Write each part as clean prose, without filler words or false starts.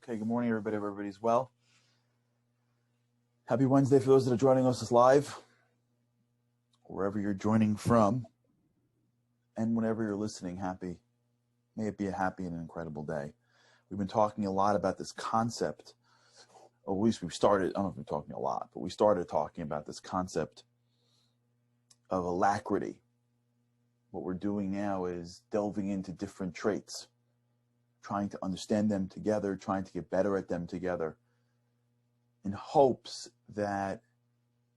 Okay, good morning, everybody. Hope everybody's well. Happy Wednesday for those that are joining us live, wherever you're joining from, and whenever you're listening. May it be a happy and incredible day. We've been talking a lot about this concept, or at least we've started, I don't know if we're talking a lot, but we started talking about this concept of alacrity. What we're doing now is delving into different traits, trying to understand them together, trying to get better at them together, in hopes that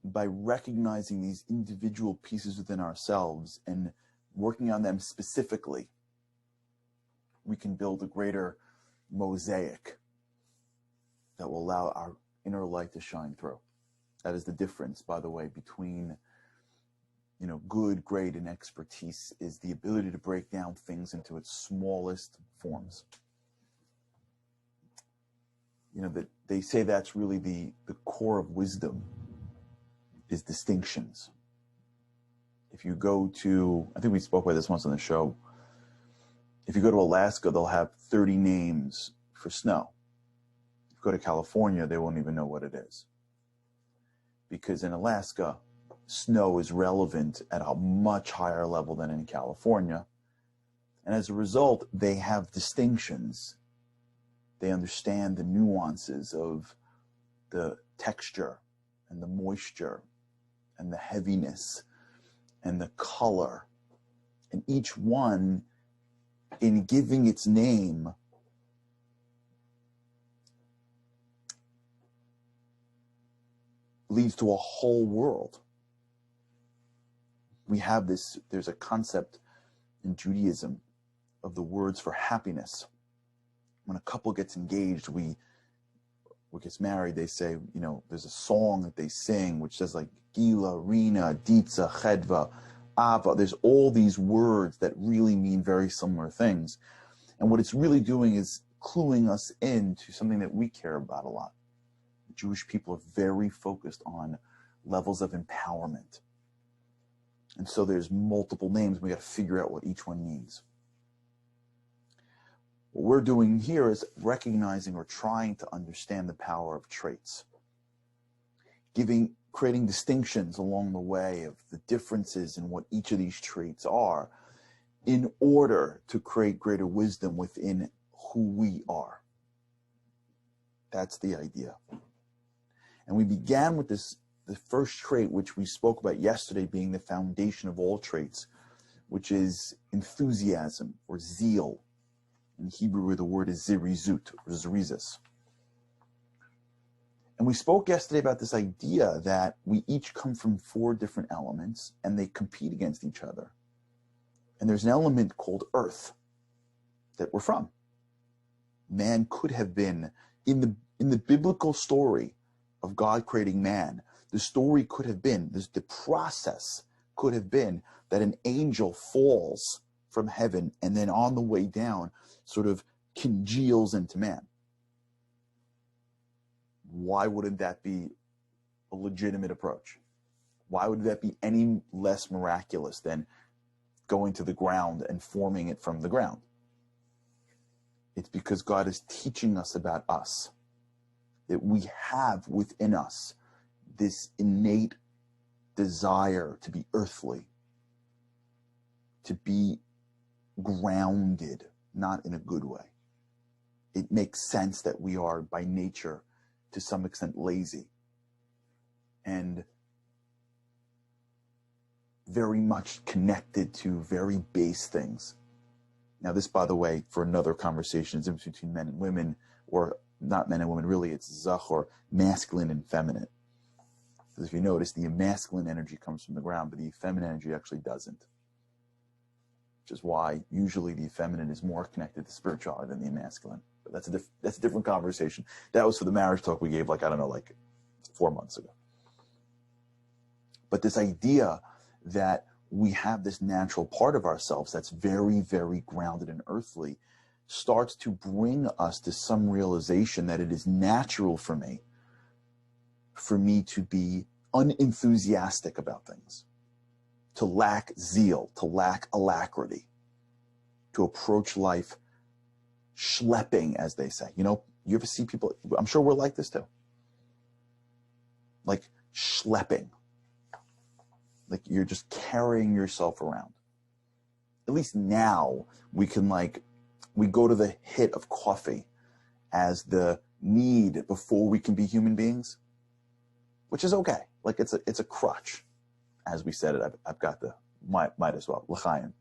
by recognizing these individual pieces within ourselves and working on them specifically, we can build a greater mosaic that will allow our inner light to shine through. That is the difference, by the way, between good, great, and expertise, is the ability to break down things into its smallest forms. That they say that's really the core of wisdom, is distinctions. If you go to, I think we spoke about this once on the show, if you go to Alaska, they'll have 30 names for snow. If you go to California, they won't even know what it is. Because in Alaska, snow is relevant at a much higher level than in California. And as a result, they have distinctions. They understand the nuances of the texture and the moisture and the heaviness and the color. And each one, in giving its name, leads to a whole world. We have this, there's a concept in Judaism of the words for happiness. When a couple gets engaged, or gets married, they say, there's a song that they sing which says like Gila, Rina, Ditza, Chedva, Ava. There's all these words that really mean very similar things. And what it's really doing is cluing us into something that we care about a lot. The Jewish people are very focused on levels of empowerment. And so there's multiple names. We got to figure out what each one means. What we're doing here is recognizing or trying to understand the power of traits, creating distinctions along the way of the differences in what each of these traits are, in order to create greater wisdom within who we are. That's the idea. And we began with the first trait, which we spoke about yesterday, being the foundation of all traits, which is enthusiasm or zeal. In Hebrew, the word is zirizut, or zerizus. And we spoke yesterday about this idea that we each come from 4 different elements, and they compete against each other. And there's an element called earth that we're from. Man could have been, in the biblical story of God creating man, the story could have been, the process could have been that an angel falls from heaven and then on the way down sort of congeals into man. Why wouldn't that be a legitimate approach? Why would that be any less miraculous than going to the ground and forming it from the ground? It's because God is teaching us about us, that we have within us this innate desire to be earthly, to be grounded, not in a good way. It makes sense that we are by nature to some extent lazy and very much connected to very base things. Now this, by the way, for another conversation, is between men and women, or not men and women, really it's zach, or masculine and feminine. Because if you notice, the masculine energy comes from the ground, but the feminine energy actually doesn't. Which is why usually the feminine is more connected to spirituality than the masculine. But that's a different conversation. That was for the marriage talk we gave, like 4 months ago. But this idea that we have this natural part of ourselves that's very, very grounded and earthly starts to bring us to some realization that it is natural for me to be unenthusiastic about things, to lack zeal, to lack alacrity, to approach life schlepping, as they say. You ever see people, I'm sure we're like this too, like schlepping, like you're just carrying yourself around. At least now we can we go to the hit of coffee as the need before we can be human beings, which is okay. Like it's a crutch. As we said it, I've got might as well, l'chaim.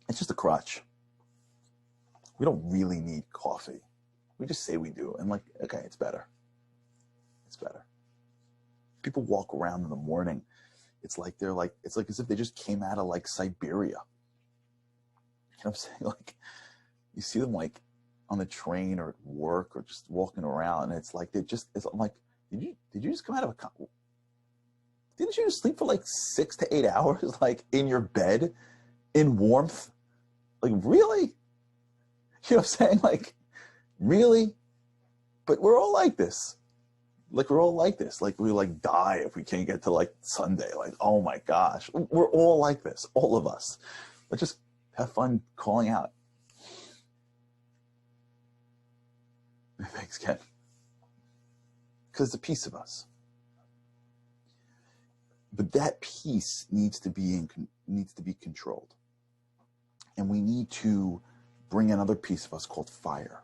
It's just a crutch. We don't really need coffee. We just say we do. And okay, it's better. It's better. People walk around in the morning. It's like it's like as if they just came out of Siberia. You know what I'm saying? Like you see them on the train or at work or just walking around, and it's like I'm like, did you just come out of didn't you just sleep for 6 to 8 hours in your bed in warmth? Really? You know what I'm saying? Really? But we're all like this. We're all like this. We die if we can't get to Sunday. Oh my gosh. We're all like this. All of us. Let's just have fun calling out. Thanks, Ken. Because it's a piece of us. But that piece needs to be controlled. And we need to bring another piece of us called fire.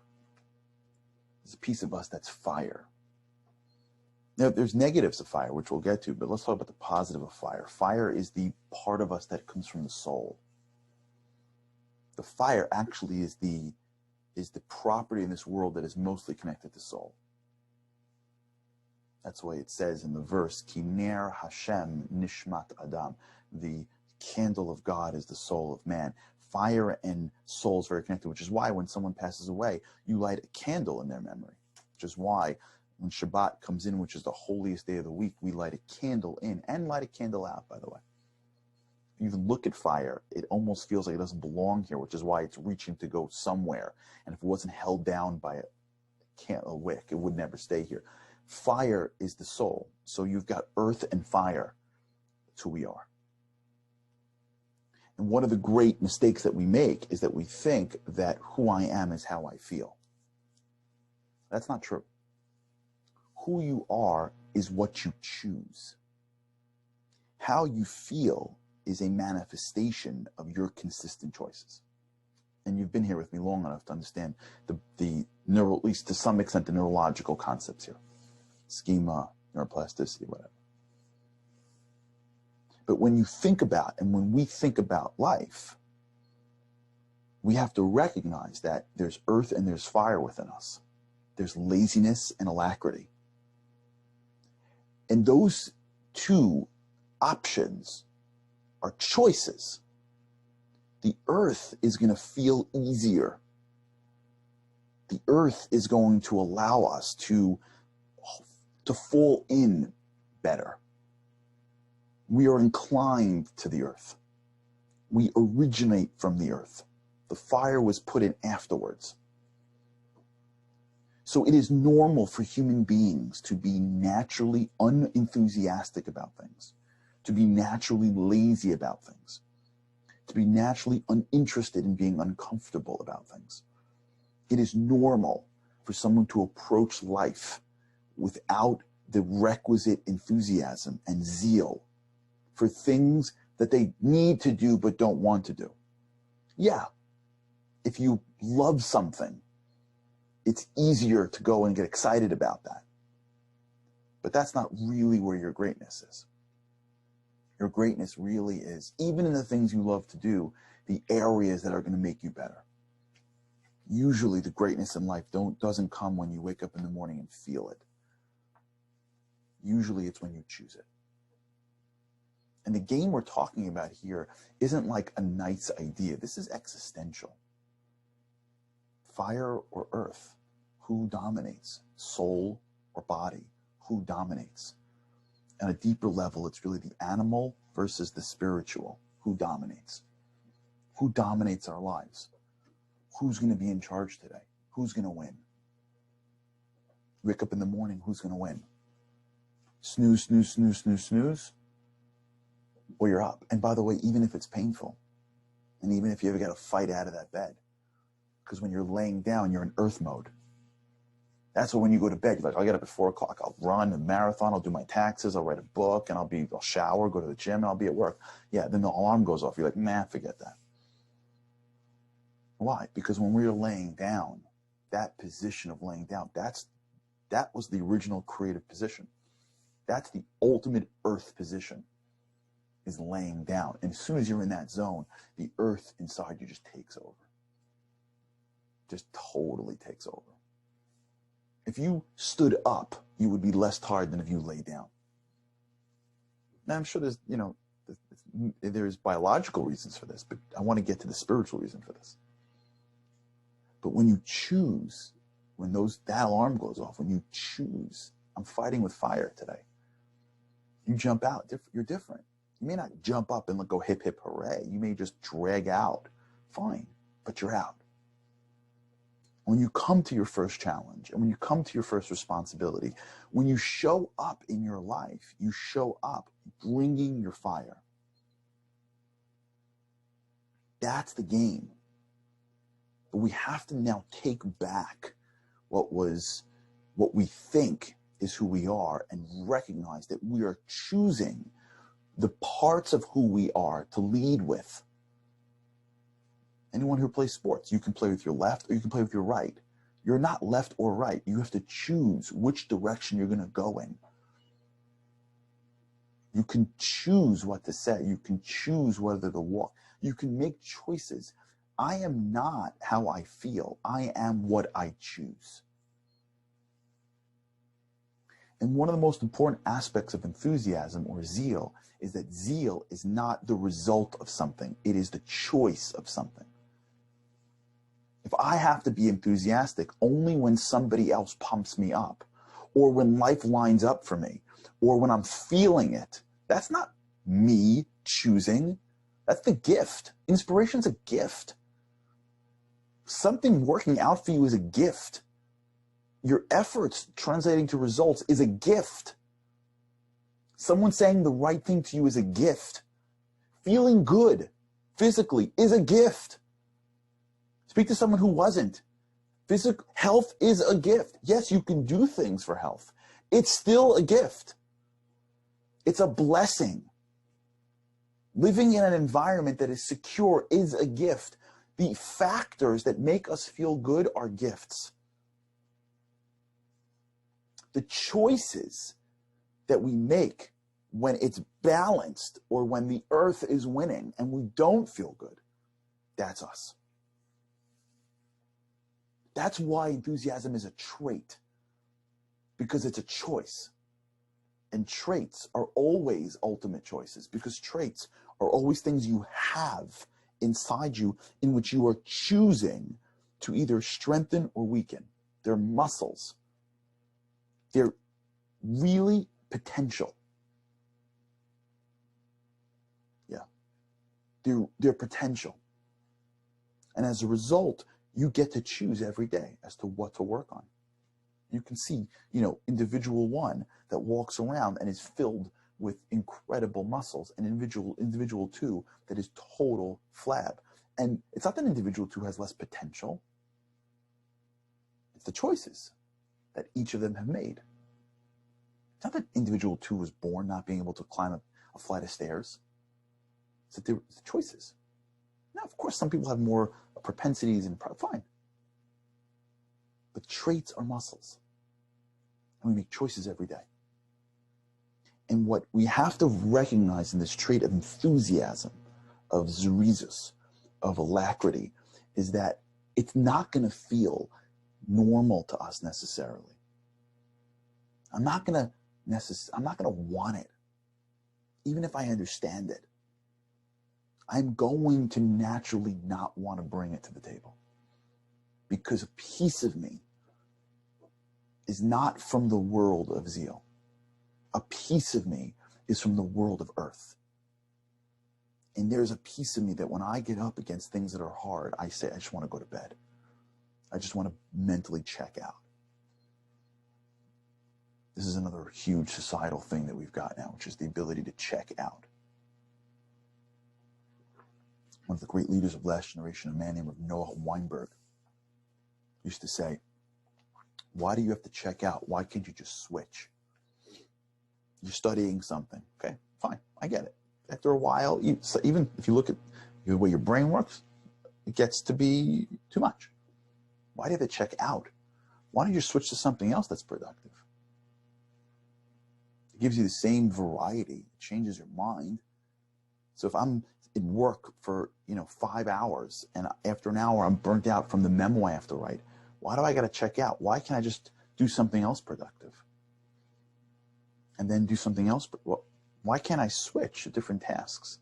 There's a piece of us that's fire. Now, there's negatives of fire, which we'll get to, but let's talk about the positive of fire. Fire is the part of us that comes from the soul. The fire actually is the property in this world that is mostly connected to soul. That's why it says in the verse, Ki ner Hashem nishmat Adam. The candle of God is the soul of man. Fire and soul is very connected, which is why when someone passes away, you light a candle in their memory. Which is why when Shabbat comes in, which is the holiest day of the week, we light a candle in and light a candle out, by the way. If you even look at fire, it almost feels like it doesn't belong here, which is why it's reaching to go somewhere. And if it wasn't held down by a wick, it would never stay here. Fire is the soul. So you've got earth and fire. That's who we are. And one of the great mistakes that we make is that we think that who I am is how I feel. That's not true. Who you are is what you choose. How you feel is a manifestation of your consistent choices. And you've been here with me long enough to understand the neural, at least to some extent, the neurological concepts here. Schema, neuroplasticity, whatever. But when you think about, and when we think about life, we have to recognize that there's earth and there's fire within us. There's laziness and alacrity. And those two options are choices. The earth is going to feel easier. The earth is going to allow us to fall in better. We are inclined to the earth. We originate from the earth. The fire was put in afterwards. So it is normal for human beings to be naturally unenthusiastic about things, to be naturally lazy about things, to be naturally uninterested in being uncomfortable about things. It is normal for someone to approach life without the requisite enthusiasm and zeal for things that they need to do but don't want to do. Yeah, if you love something, it's easier to go and get excited about that. But that's not really where your greatness is. Your greatness really is, even in the things you love to do, the areas that are going to make you better. Usually the greatness in life doesn't come when you wake up in the morning and feel it. Usually it's when you choose it. And the game we're talking about here isn't like a nice idea. This is existential. Fire or earth? Who dominates? Soul or body? Who dominates? On a deeper level, it's really the animal versus the spiritual. Who dominates? Who dominates our lives? Who's going to be in charge today? Who's going to win? Wake up in the morning, who's going to win? Snooze, snooze, snooze, snooze, snooze. Or you're up. And by the way, even if it's painful, and even if you ever got to fight out of that bed, Because when you're laying down, you're in earth mode. That's why when you go to bed, you're like, I'll get up at 4 o'clock. I'll run a marathon. I'll do my taxes. I'll write a book, and I'll shower, go to the gym, and I'll be at work. Yeah, then the alarm goes off. You're like, nah, forget that. Why? Because when we were laying down, that position of laying down, that was the original creative position. That's the ultimate earth position, is laying down. And as soon as you're in that zone, the earth inside you just takes over. Just totally takes over. If you stood up, you would be less tired than if you lay down. Now, I'm sure there's biological reasons for this, but I want to get to the spiritual reason for this. But when you choose, when that alarm goes off, when you choose, I'm fighting with fire today. You jump out, you're different. You may not jump up and go hip, hip, hooray. You may just drag out. Fine, but you're out. When you come to your first challenge and when you come to your first responsibility, when you show up in your life, you show up bringing your fire. That's the game. But we have to now take back what we think is who we are and recognize that we are choosing the parts of who we are to lead with. Anyone who plays sports, you can play with your left or you can play with your right. You're not left or right. You have to choose which direction you're going to go in. You can choose what to say. You can choose whether to walk. You can make choices. I am not how I feel. I am what I choose. And one of the most important aspects of enthusiasm or zeal is that zeal is not the result of something. It is the choice of something. If I have to be enthusiastic only when somebody else pumps me up, or when life lines up for me, or when I'm feeling it, that's not me choosing. That's the gift. Inspiration's a gift. Something working out for you is a gift. Your efforts translating to results is a gift. Someone saying the right thing to you is a gift. Feeling good physically is a gift. Speak to someone who wasn't. Physical health is a gift. Yes, you can do things for health. It's still a gift. It's a blessing. Living in an environment that is secure is a gift. The factors that make us feel good are gifts. The choices that we make when it's balanced or when the earth is winning and we don't feel good, that's us. That's why enthusiasm is a trait, because it's a choice. And traits are always ultimate choices, because traits are always things you have inside you in which you are choosing to either strengthen or weaken. They're muscles. They're really potential. Yeah. They're potential. And as a result, you get to choose every day as to what to work on. You can see, individual one that walks around and is filled with incredible muscles, and individual two that is total flab. And it's not that individual two has less potential. It's the choices that each of them have made. It's not that individual two was born not being able to climb a flight of stairs. It's that it's the choices. Now, of course, some people have more propensities and fine. But traits are muscles. And we make choices every day. And what we have to recognize in this trait of enthusiasm, of zoresis, of alacrity, is that it's not going to feel normal to us necessarily. I'm not going to want it, even if I understand it. I'm going to naturally not want to bring it to the table, because a piece of me is not from the world of zeal. A piece of me is from the world of earth. And there's a piece of me that when I get up against things that are hard, I say, I just want to go to bed. I just want to mentally check out. This is another huge societal thing that we've got now, which is the ability to check out. One of the great leaders of last generation, a man named Noah Weinberg, used to say, why do you have to check out? Why can't you just switch? You're studying something. Okay, fine. I get it. After a while, even if you look at the way your brain works, it gets to be too much. Why do you have to check out? Why don't you switch to something else that's productive? It gives you the same variety. It changes your mind. So if I'm in work for 5 hours and after an hour I'm burnt out from the memo I have to write, why do I got to check out? Why can't I just do something else productive? And then do something else. Well, why can't I switch to different tasks?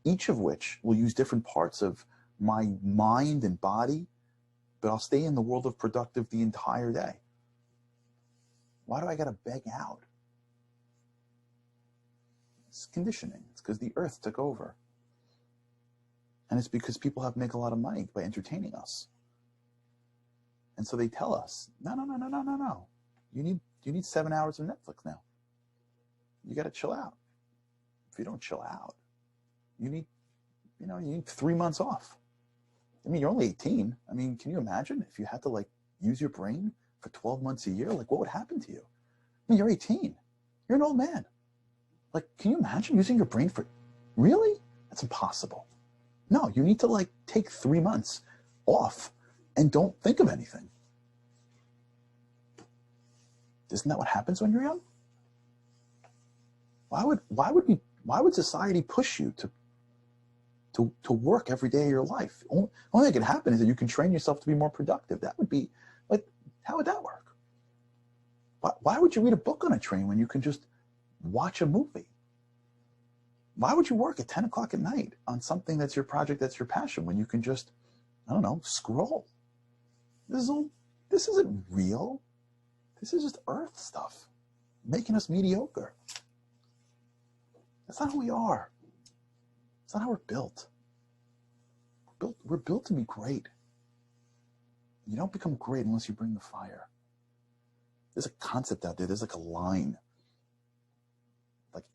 Each of which will use different parts of my mind and body, but I'll stay in the world of productive the entire day. Why do I got to beg out? It's conditioning. It's because the earth took over. And it's because people have make a lot of money by entertaining us. And so they tell us, no. You need 7 hours of Netflix now. You got to chill out. If you don't chill out, you need 3 months off. I mean, you're only 18. I mean, can you imagine if you had to use your brain for 12 months a year? What would happen to you? I mean, you're 18. You're an old man. Can you imagine using your brain for, really? That's impossible. No, you need to take 3 months off and don't think of anything. Isn't that what happens when you're young? Why would society push you to work every day of your life? Only thing that can happen is that you can train yourself to be more productive. That would be how would that work? Why would you read a book on a train when you can just watch a movie? Why would you work at 10 o'clock at night on something that's your project, that's your passion, when you can just, scroll? This isn't real. This is just earth stuff, making us mediocre. That's not who we are. It's not how we're built. We're built to be great. You don't become great unless you bring the fire. There's a concept out there. There's a line.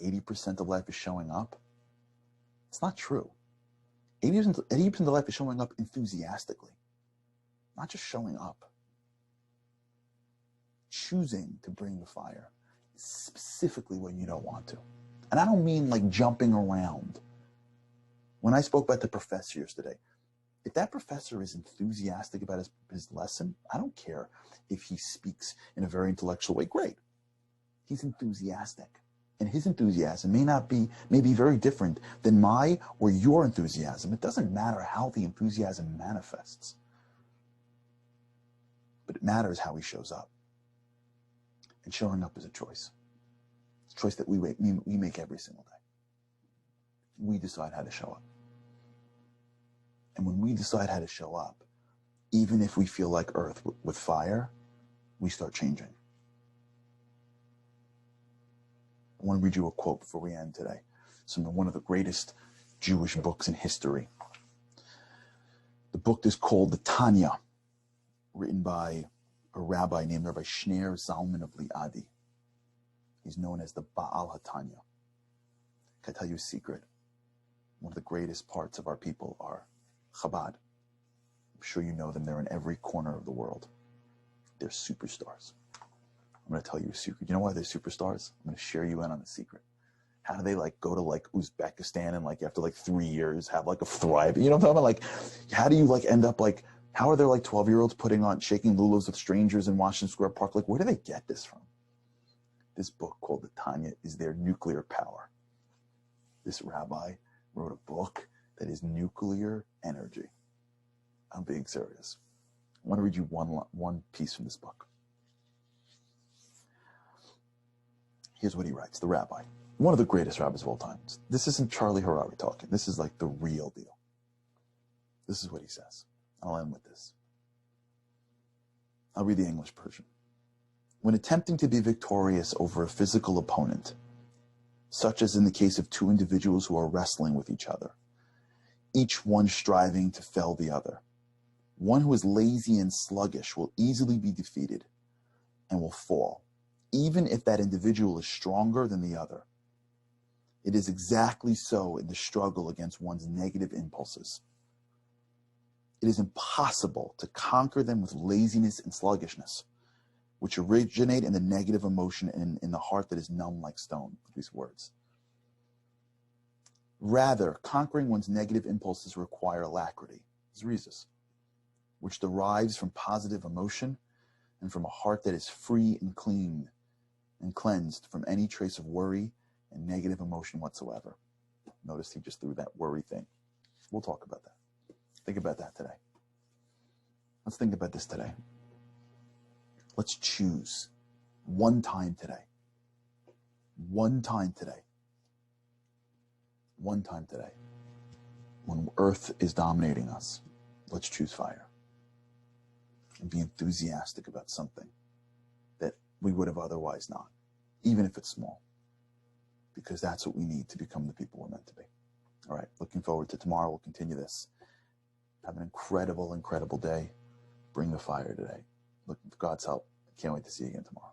80% of life is showing up. It's not true. 80% of life is showing up enthusiastically. Not just showing up. Choosing to bring the fire. Specifically when you don't want to. And I don't mean jumping around. When I spoke about the professor yesterday, if that professor is enthusiastic about his lesson, I don't care if he speaks in a very intellectual way. Great. He's enthusiastic. And his enthusiasm may be very different than my or your enthusiasm. It doesn't matter how the enthusiasm manifests. But it matters how he shows up. And showing up is a choice. It's a choice that we make every single day. We decide how to show up. And when we decide how to show up, even if we feel like earth with fire, we start changing. I want to read you a quote before we end today. It's from one of the greatest Jewish books in history. The book is called the Tanya, written by a rabbi named Rabbi Shneir Zalman of Liadi. He's known as the Baal HaTanya. Can I tell you a secret? One of the greatest parts of our people are Chabad. I'm sure you know them. They're in every corner of the world. They're superstars. I'm going to tell you a secret. You know why they're superstars? I'm going to share you in on the secret. How do they go to Uzbekistan and after 3 years have a thrive? You know what I'm talking about? How do you end up how are there 12-year-olds shaking lulos with strangers in Washington Square Park? Where do they get this from? This book called the Tanya is their nuclear power. This rabbi wrote a book that is nuclear energy. I'm being serious. I want to read you one piece from this book. Here's what he writes, the rabbi. One of the greatest rabbis of all time. This isn't Charlie Harari talking. This is the real deal. This is what he says. I'll end with this. I'll read the English version. When attempting to be victorious over a physical opponent, such as in the case of two individuals who are wrestling with each other, each one striving to fell the other, one who is lazy and sluggish will easily be defeated and will fall, even if that individual is stronger than the other. It is exactly so in the struggle against one's negative impulses. It is impossible to conquer them with laziness and sluggishness, which originate in the negative emotion and in the heart that is numb like stone. These words. Rather, conquering one's negative impulses require alacrity, zresis, which derives from positive emotion and from a heart that is free and clean and cleansed from any trace of worry and negative emotion whatsoever. Notice he just threw that worry thing. We'll talk about that. Think about that today. Let's think about this today. Let's choose one time today. One time today. One time today. When earth is dominating us, let's choose fire. And be enthusiastic about something that we would have otherwise not, even if it's small. Because that's what we need to become the people we're meant to be. All right, looking forward to tomorrow. We'll continue this. Have an incredible, incredible day. Bring the fire today. Look for God's help. Can't wait to see you again tomorrow.